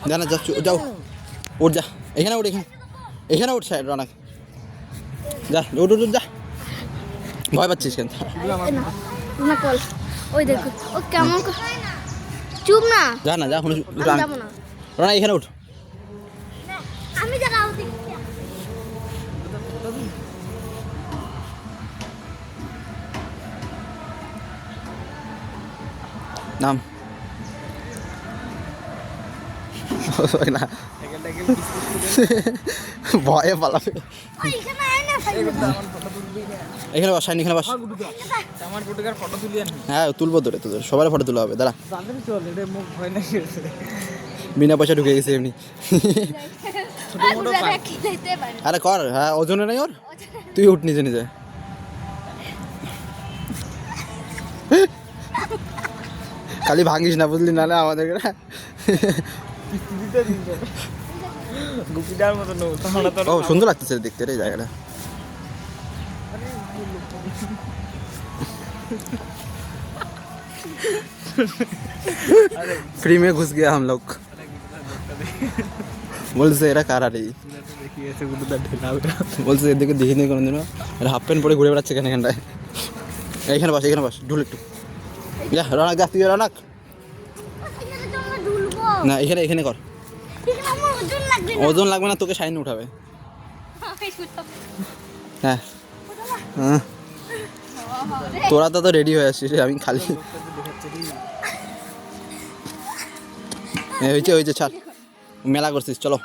যা না, যাও উঠ, যা এখানে উঠ, এখানে উঠ সাইড রানা, যা উঠ উঠ যা। ভয় পাচ্ছিস কেন? ওই দেখো ও কেমন চুপ না, যা না, যা যাবো না, রানা এখানে উঠ। আমি যাবো। নাম না, ভয়ে পালাবে। এখানে বস, এখানে বস। হ্যাঁ তুলবো তোরে, তোদের সবার ফটো তোলা হবে, দাঁড়া। বিনা পয়সা ঢুকে গেছে এমনি। আরে কর, হ্যাঁ ওজনে নেই ওর, তুই উঠ নিজে নিজে। খালি ভাঙিস না বুঝলি, নাহলে আমাদেরকে ও সুন্দর লাগতেছে দেখতে রে জায়গাটা। फ्री में घुस गया हम लोग। বলছে এরা কারা রে, বলছে এদিকে দেখিনি কোনোদিনও, এরা হাফ প্যান্ট পরে ঘুরে বেড়াচ্ছে এখানে এখানটায়। এইখানে বস, এখানে বস, ঢুল একটু। যা রনাক, যা তুই রনাক। না এখানে এখানে কর, ওজন লাগবে না, তোকে শাইন উঠাবে। হ্যাঁ তোরা তো রেডি হয়ে আসছিস, আমি খালি হয়েছে হয়েছে, ছাড়, মেলা করছিস, চলো।